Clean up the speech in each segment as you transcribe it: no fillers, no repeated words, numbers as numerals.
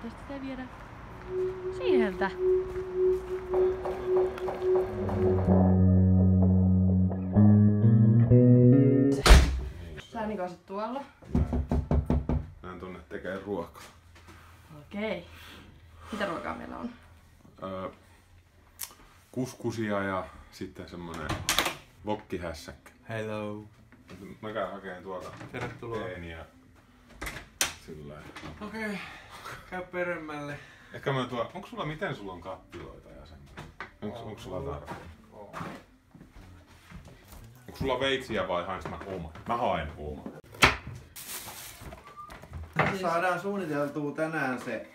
toivottavasti sitä ei viedä sieltä. Sä Niko asut tuolla. Menen tonne tekee ruokaa. Okei. Mitä ruokaa meillä on? Kuskusia ja sitten semmonen vokkihässäkkä. Hello. Mä käyn hakeen tuolta Tervetuloa. teeniä. Sillä Okei. Käy peremmälle. Ehkä mä tuo, miten sulla on kattiloita ja semmoinen? Onko sulla tarve? Onko sulla veitsiä vai haenko mä oma? Mä haen oma. Saadaan suunniteltua tänään se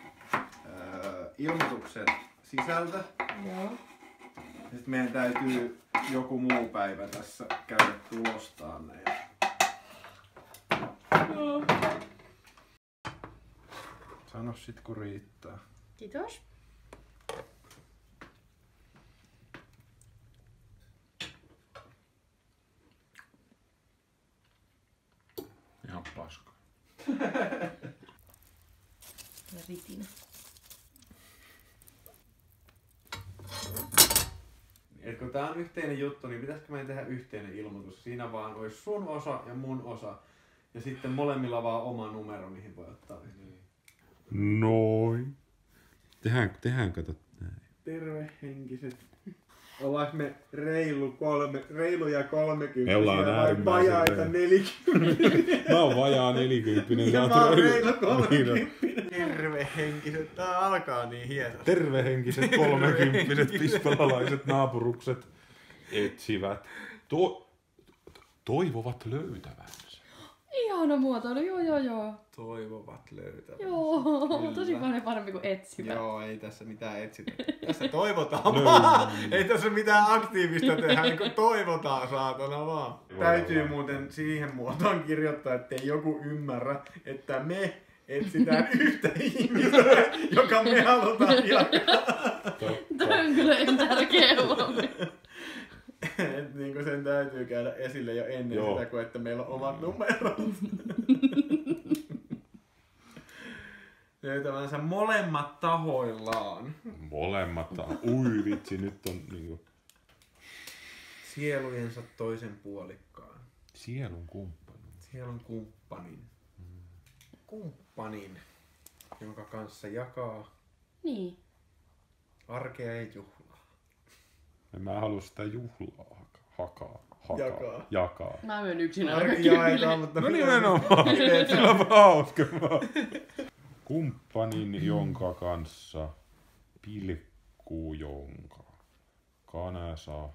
ilmoituksen sisältö. Joo. Sitten meidän täytyy joku muu päivä tässä käydä tulostaan ne. Sano sit kun riittää. Kiitos. Ihan paska. Ja ritinä. Et kun tää on yhteinen juttu, niin pitäisikö meidän tehdä yhteinen ilmoitus? Siinä vaan olisi sun osa ja mun osa. Ja sitten molemmilla vaan oma numero, mihin voi ottaa yhteen. Noin. Tehdään kato näin. Tervehenkiset. Ollaanko me reiluja 30 Me ollaan vai äärimmäisen vajaita reilu. 40? Mä oon vajaa 40. Ja mä oon reilu 30. Tervehenkiset. Tää alkaa niin hienosti. Tervehenkiset 30-vuotiaat pispalalaiset naapurukset etsivät. Toivovat löytävänsä. Ihana muotoilu, joo. Toivovat löytävät. Joo, Kyllä. tosi paljon parempi kuin etsivä. Joo, ei tässä mitään etsitä. Tässä toivotaan vaan. Ei tässä mitään aktiivista tehdä, niin kuin toivotaan saatana vaan. Täytyy muuten siihen muotoon kirjoittaa, ettei joku ymmärrä, että me etsitään yhtä ihmistä, joka me halutaan jakaa. Tämä on kyllä ihan tärkeä huomio. Et niin sen täytyy käydä esille jo ennen Joo. sitä, kun että meillä on omat numerot. Löytävänsä molemmat tahoillaan. Molemmat. Ui vitsi, nyt on niinku Sielujensa toisen puolikkaan. sielun kumppani. Sielun kumppanin. Kumppanin, jonka kanssa jakaa Niin. arkea ja juhlaa. En mä halua sitä juhlaa Jakaa. jakaa. Mä myön yksin Arki jaetaan, mutta No nimenomaan. Sillä on hauska vaan. Kumppanin, jonka kanssa pilkkuu jonka kanasa.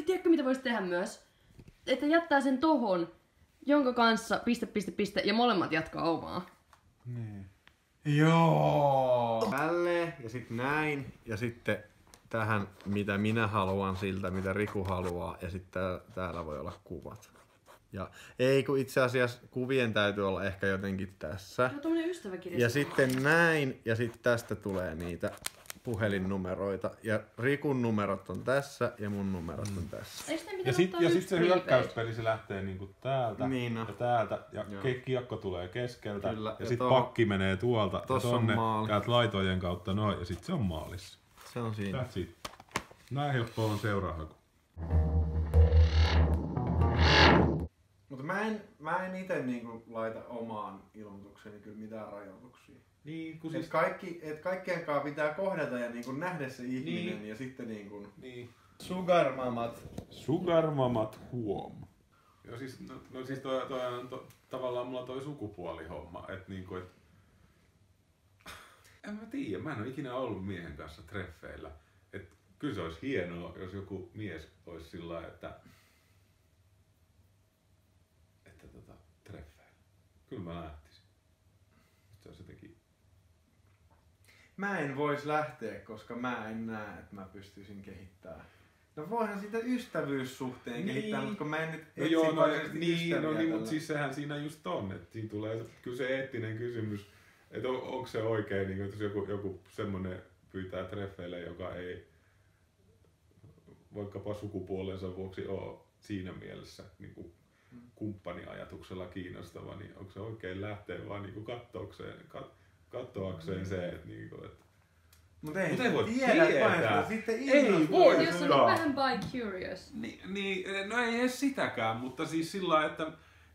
Tiedätkö mitä voisi tehdä myös? Että jättää sen tohon, jonka kanssa ... ja molemmat jatkaa omaa. Niin. Joo. Tälleen ja sitten näin ja sitten tähän mitä minä haluan siltä, mitä Riku haluaa ja sitten täällä voi olla kuvat. Ja ei kun itse asiassa kuvien täytyy olla ehkä jotenkin tässä. Joo, tommonen ystäväkirja. Ja sitten näin ja sitten tästä tulee niitä puhelinnumeroita ja Rikun numerot on tässä ja mun numerot on tässä. Eikö ne Ja pitänyt sit, ottaa ja yksi sit se prepaid? hyökkäyspeli se lähtee niinku täältä Niin no. ja täältä ja Joo. kiekko tulee keskeltä. Kyllä, Ja ja sit tohon- pakki menee tuolta ja tossa on tonne, maali. käyt laitojen kautta noin ja sit se on maalissa. Se on siinä. That's it. Näin helppo on seurahaku. Mutta mä en ite niinku laita omaan ilmoitukseni kyllä mitään rajoituksia. Niin, kun Et kaikkien kanssa pitää kohdata ja niinku nähdä se ihminen Niin. ja sitten niinku... Niin. Sugarmamat. Sugarmamat huom. Joo siis, no siis toi on tavallaan mulla toi sukupuolihomma, että niinku et... En mä tiedä, mä en oo ikinä ollut miehen kanssa treffeillä. Et kyllä se olisi hienoa, jos joku mies olisi sillä lailla, että treffeillä. Kyllä mä lähtisin. Se olisi jotenkin... Mä en vois lähteä, koska mä en näe, että mä pystyisin kehittämään. No voihan sitä ystävyyssuhteen kehittää, mutta kun mä en nyt No etsi joo, varsinaisesti ystäviä mutta tällä. siis sehän siinä just on, että siinä tulee kyllä se eettinen kysymys, että onko se oikein, niin jos joku semmoinen pyytää treffeille, joka ei vaikkapa sukupuolensa vuoksi ole siinä mielessä niin kuin kumppaniajatuksella kiinnostava, niin onko se oikein lähteä vaan niin kattookseen, katsoakseen se, että niinku, että Mutta ei, Mut ei voi tiedä. tietää. Sitten Ei voi. Jos on vähän by curious. No ei edes sitäkään, mutta siis sillä lailla, että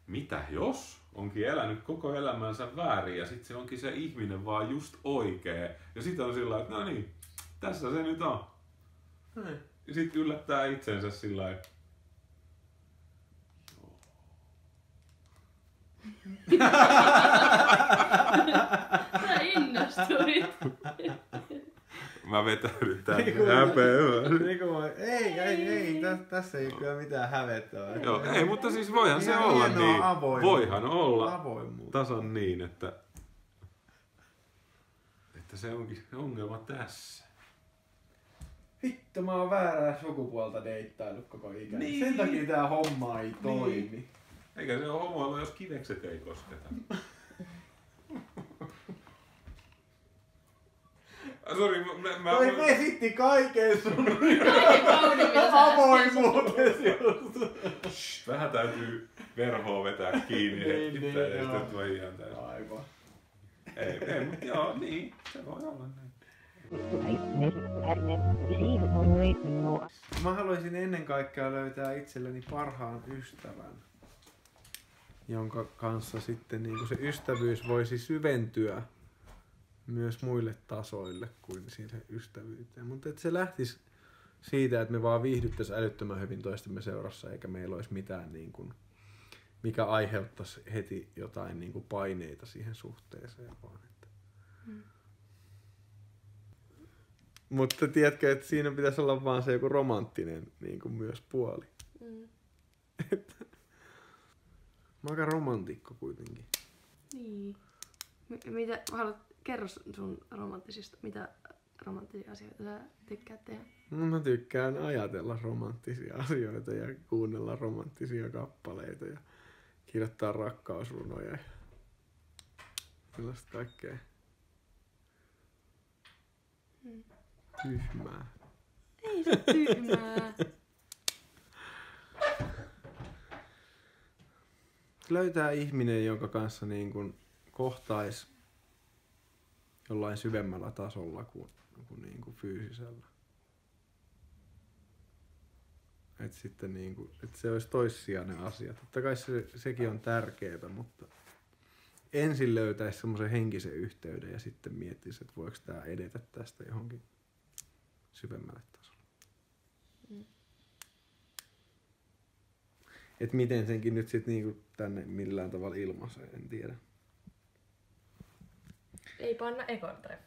mitä jos onkin elänyt koko elämänsä väärin ja sitten se onkin se ihminen vaan just oikee. Ja sitten on sillä lailla, että no niin, tässä se nyt on. Ja sitten yllättää itsensä sillä lailla. Sä innostuit. Mä vetäydyn tänne häpeämään. Ei, tässä ei kyllä mitään hävettävää. Joo, ei, mutta siis voihan se Ihan olla hienoa niin. avoimuutta. Voihan olla Avoimuutta. tasan niin, että se onkin se ongelma tässä. Vittu, mä oon väärää sukupuolta deittailut koko ikäni. Niin. Sen takia tää homma ei toimi. Eikä se ole homoilla, jos kivekset ei kosketa. Sori, mä Toi vesitti kaiken sun Kaiken kauniin, mitä sä avoimuutesi. Shh, vähän täytyy verhoa vetää kiinni Niin, hetkittäin ja joo. sitten tuo ihan täysin. Aivan. Ei, mutta joo, niin, se voi olla näin. Mä haluaisin ennen kaikkea löytää itselleni parhaan ystävän, jonka kanssa sitten niin se ystävyys voisi syventyä myös muille tasoille kuin siihen ystävyyteen. Mutta se lähtisi siitä, että me vaan viihdyttäisiin älyttömän hyvin toistemme seurassa, eikä meillä olisi mitään, niin kuin, mikä aiheuttaisi heti jotain niin kuin paineita siihen suhteeseen. Vaan, että. Mutta tiedätkö, että siinä pitäisi olla vaan se joku romanttinen niin kuin myös puoli. Mä oon aika romantikko kuitenkin. Niin. Mitä haluat, kerro sun romanttisista, mitä romanttisia asioita sä tykkäät tehdä? No, mä tykkään ajatella romanttisia asioita ja kuunnella romanttisia kappaleita ja kirjoittaa rakkausrunoja ja sellaista kaikkea. Tyhmää. Ei se tyhmää. Löytää ihminen, jonka kanssa niin kuin kohtais jollain syvemmällä tasolla kuin niin kuin fyysisellä. Että sitten niin kuin, että se olisi toissijainen asia. Totta kai sekin on tärkeää, mutta ensin löytäisi semmoisen henkisen yhteyden ja sitten miettisi, että voiko tämä edetä tästä johonkin syvemmälle tasolle. Et miten senkin nyt sitten niinku tänne millään tavalla ilmaisee, en tiedä. Ei panna ekon treffa.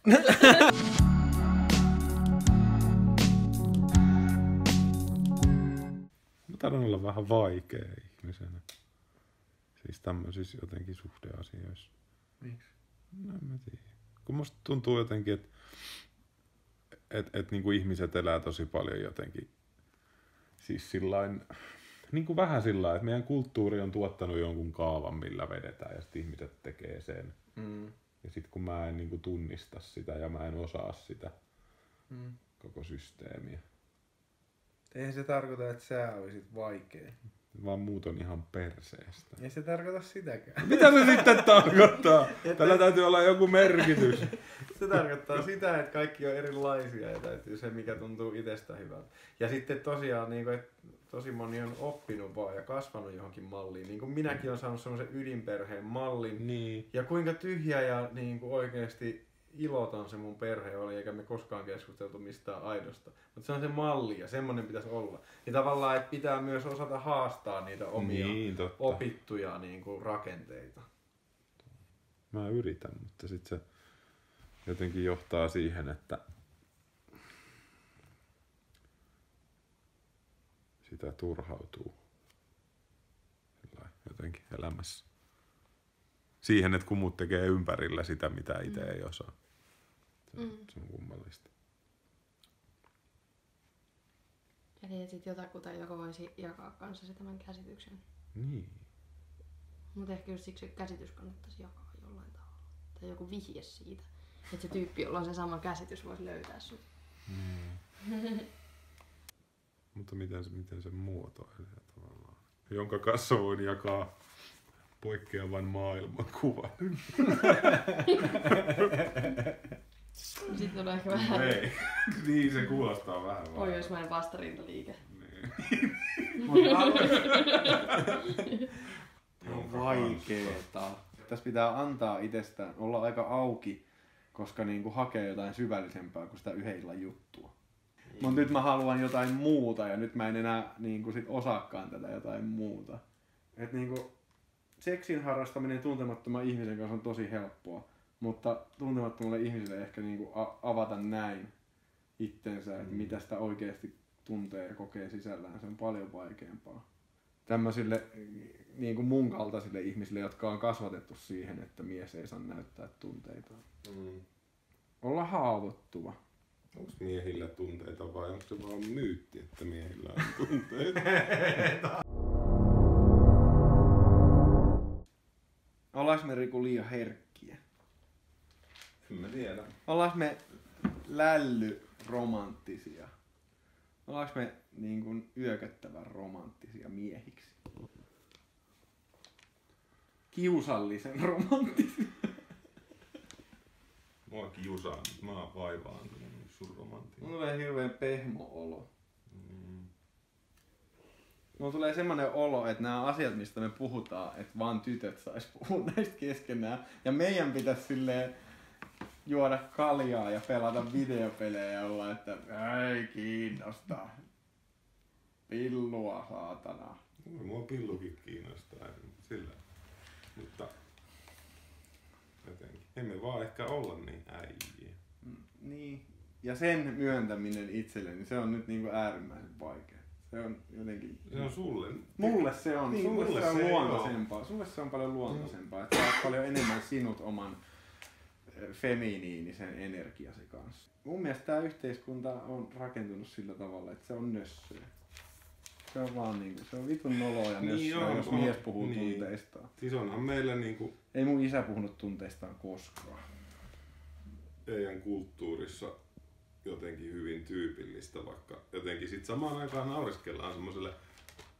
Mä taidan olla vähän vaikea ihmisenä. Siis tämmöisissä jotenkin suhdeasioissa. Miksi? No en mä tiedä. Kun musta tuntuu jotenkin, että niinku ihmiset elää tosi paljon jotenkin. Siis sillain, niinku vähän sillä, että meidän kulttuuri on tuottanut jonkun kaavan, millä vedetään ja sitten ihmiset tekee sen. Ja sitten kun mä en niinku tunnista sitä ja mä en osaa sitä koko systeemiä. Eihän se tarkoita, että sä olisit vaikea. Vaan muut on ihan perseestä. Ei se tarkoita sitäkään. Mitä se sitten tarkoittaa? Tällä täytyy olla joku merkitys. Se tarkoittaa sitä, että kaikki on erilaisia ja täytyy se, mikä tuntuu itsestä hyvältä. Ja sitten tosiaan, niin kuin, että tosi moni on oppinut vaan ja kasvanut johonkin malliin. Niin kuin minäkin olen saanut semmoisen ydinperheen mallin. Niin. Ja kuinka tyhjä ja niin kuin oikeasti iloton se mun perhe oli, eikä me koskaan keskusteltu mistään aidosta. Mutta se on se malli ja semmoinen pitäisi olla. Ja tavallaan, että pitää myös osata haastaa niitä omia opittuja niin kuin rakenteita. Mä yritän, mutta sitten se jotenkin johtaa siihen, että sitä turhautuu jotenkin elämässä. Siihen, että kun muut tekee ympärillä sitä, mitä itse ei osaa. Se on kummallista. Eli et sit jotakuta, joka voisi jakaa kanssasi tämän käsityksen. Niin. Mutta ehkä just siksi se käsitys kannattaisi jakaa jollain tavalla. Tai joku vihje siitä. Että se tyyppi, jolla on se sama käsitys, voisi löytää sut. Mutta miten se muotoilee tavallaan? Jonka kanssa voin jakaa poikkeavan maailmankuvan. Sitten on ehkä vähän Ei. Niin se kuulostaa vähän vaan. pohjoismainen vastarintaliike. Niin. On vaikeeta. Tässä pitää antaa itsestään olla aika auki, koska niinku hakee jotain syvällisempää kuin sitä yhden illan juttua. Mutta nyt mä haluan jotain muuta ja nyt mä en enää niinku sit osaakaan tätä jotain muuta. Et niinku seksin harrastaminen tuntemattoman ihmisen kanssa on tosi helppoa, mutta tuntemattomalle ihmiselle ehkä niinku avata näin itsensä, että mitä sitä oikeasti tuntee ja kokee sisällään, se on paljon vaikeampaa. Tämmöisille niin kuin mun kaltaisille ihmisille, jotka on kasvatettu siihen, että mies ei saa näyttää tunteitaan. Olla haavoittuva. Onko miehillä tunteita vai onko se vaan myytti, että miehillä on tunteita? Ollaanko me, Riku, liian herkkiä? En mä tiedä. Ollaanko me lällyromanttisia? Ollaanko me niin kuin yököttävän romanttisia miehiksi? Kiusallisen romanttisia? Mua kiusaa, mutta mä oon vaivaantunut sun romantiikkaan. Mulla tulee hirveen pehmo-olo. Mulla tulee semmonen olo, että nämä asiat, mistä me puhutaan, että vaan tytöt sais puhua näistä keskenään. Ja meidän pitäisi silleen juoda kaljaa ja pelata videopelejä ja olla, että ei kiinnosta. Pillua, saatana. Mua pillukin kiinnostaa, sillä. Mutta jotenkin. Emme vaan ehkä olla niin äijiä. Niin. Ja sen myöntäminen itselleni, se on nyt niinku äärimmäisen vaikea. Se on jotenkin... Se on sulle. Mulle se on. Niin, sulle mulle se on se luontaisempaa. Sulle se on paljon luontaisempaa. Että sä oot paljon enemmän sinut oman feminiinisen energiasi kanssa. Mun mielestä tää yhteiskunta on rakentunut sillä tavalla, että se on nössöä. Se on vaan niinku, se on vitun noloa ja nössöä, jos mies puhuu tunteistaan. Siis onhan meillä niinku... Ei mun isä puhunut tunteistaan koskaan. Teidän kulttuurissa jotenkin hyvin tyypillistä, vaikka jotenkin sit samaan aikaan naureskellaan semmoselle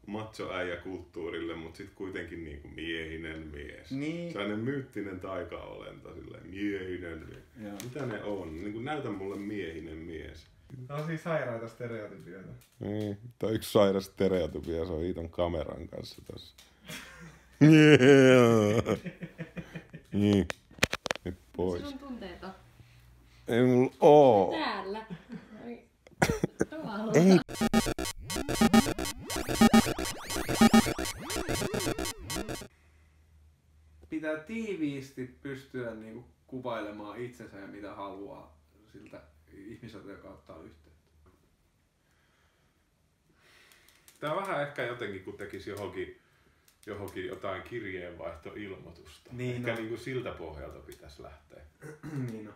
macho-äijä-kulttuurille, mutta sit kuitenkin niinku miehinen mies. Niin. Sellainen myyttinen taikaolento, silleen miehinen mies. Joo. Mitä ne on? Niinku näytä mulle miehinen mies. No siis sairaita stereotypioita. Niin, tää on yksi sairas stereotypia, se on Iiton kameran kanssa tässä. Niin. Nyt pois. Se on tunteita. Ei mulla oo. Täällä. Tuolla. Ei. Pitää tiiviisti pystyä niinku kuvailemaan itsensä ja mitä haluaa siltä ihmiseltä, joka ottaa yhteyttä. Tää on vähän ehkä jotenkin, kun tekisi johonkin jotain kirjeenvaihtoilmoitusta. Niin ehkä on. niinku siltä pohjalta pitäisi lähteä. Niin on.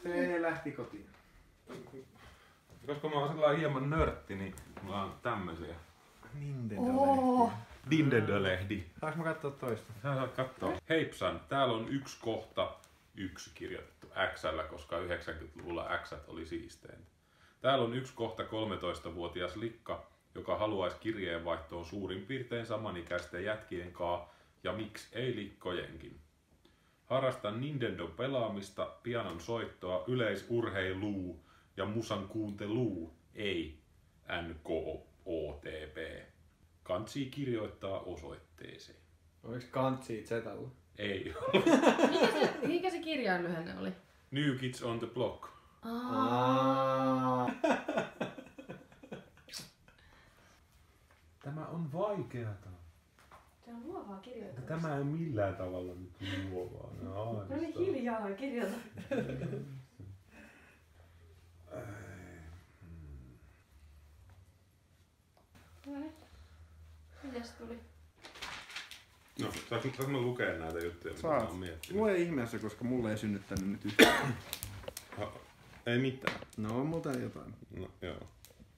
Se lähti kotiin. Koska mä oon sellainen hieman nörtti, niin mä oon tämmösiä. Nintendo-lehdi. Saanko mä katsoa toista? Sä saat kattoo. Heipsan, täällä on 1:1 kirjoitettu X:llä, koska 90-luvulla X oli siisteintä. Täällä on 1:13-vuotias likka, joka haluaisi kirjeenvaihtoon suurin piirtein samanikäisten jätkien kaa, ja miksi ei likkojenkin. Harrastan Nintendo-pelaamista, pianon soittoa, yleisurheilua ja musan kuuntelua, ei NKOTP. Kantsii kirjoittaa osoitteeseen. Oliko kantsi Zetalla? Ei. Mikä se kirjainlyhenne oli? New Kids on the Block. Tämä on vaikeata. Se on luovaa kirjoittamista. Tämä ei millään tavalla nyt luovaa. No niin hiljaa kirjoita. No niin. Mitäs tuli? No, saanko mä lukea näitä juttuja, mitä mä oon miettinyt? Lue ihmeessä, koska mulle ei synnyttänyt nyt yhtään. Ei mitään. No on muuten jotain. No, joo.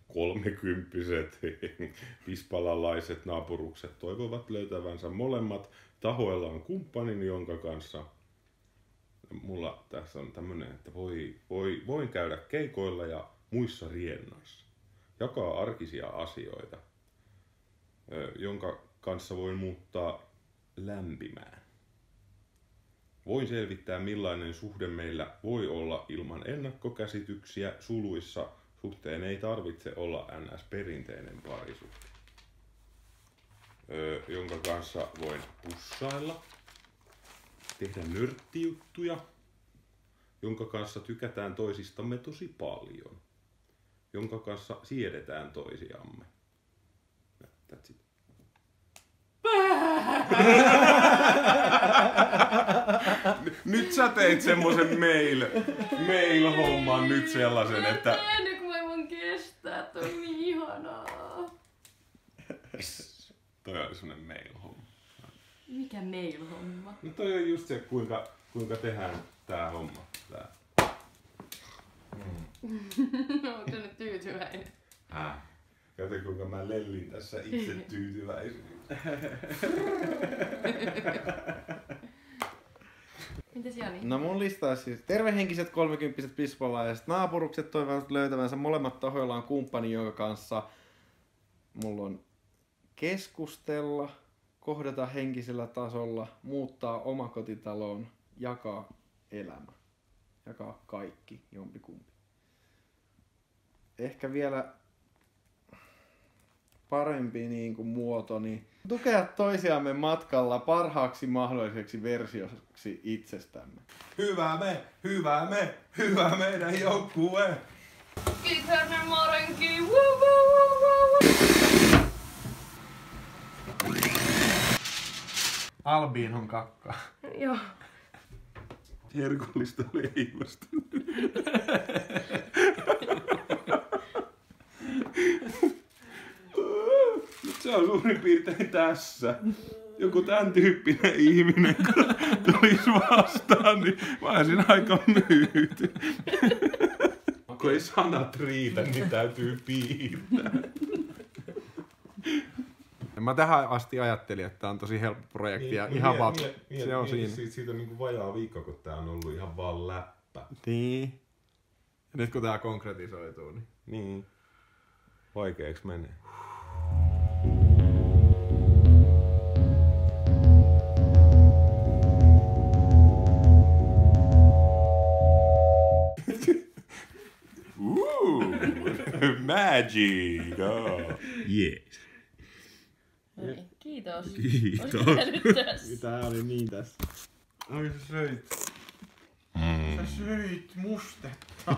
30-vuotiaat pispalalaiset naapurukset toivovat löytävänsä molemmat tahoillaan kumppanin, jonka kanssa mulla tässä on tämmönen, että voin käydä keikoilla ja muissa riennoissa. Jakaa arkisia asioita. jonka kanssa voin muuttaa lämpimään. Voin selvittää, millainen suhde meillä voi olla ilman ennakkokäsityksiä. Suluissa suhteen ei tarvitse olla NS-perinteinen parisuhde. Jonka kanssa voin pussailla, tehdä nörttijuttuja, jonka kanssa tykätään toisistamme tosi paljon, jonka kanssa siedetään toisiamme. That's it. Nyt sä teit semmosen mail-homman nyt sellaisen, että... Mä en tiedä, kun mä voin kestää, toi on niin ihanaa. Toi oli semmonen mail-homma. Mikä mail-homma? No toi on just se, kuinka tehdään tää homma. Tää. Onko se nyt tyytyväinen? Kato kuinka mä lellin tässä itse tyytyväisyyttä. Mites Jani? No mun lista on siis tervehenkiset 30-vuotiaat pispalaiset naapurukset toivovat löytävänsä molemmat tahoillaan kumppani, jonka kanssa mulla on keskustella, kohdata henkisellä tasolla, muuttaa omakotitaloon, jakaa elämä, jakaa kaikki, jompikumpi. Ehkä vielä parempi niin kuin muoto, niin tukea toisiamme matkalla parhaaksi mahdolliseksi versioksi itsestämme. Hyvä meidän joukkue! Kiitos Marenki! Albiin on kakka. Joo. Herkullista leivästä. Se on suurin piirtein tässä. Joku tän tyyppinen ihminen, kun tulisi vastaan, niin mä olisin aika myyty. Kun ei sanat riitä, niin täytyy piirtää. Mä tähän asti ajattelin, että tää on tosi helppo projekti ja ihan vaan se on siinä. Siitä on niinku vajaa viikko, kun tää on ollut ihan vaan läppä. Niin. Ja nyt kun tää konkretisoituu, niin... Niin. Vaikeeks menee. Magic! Oh. Yes. Kiitos. Kiitos. Tää oli niin tässä. Ai sä söit. Sä söit mustetta.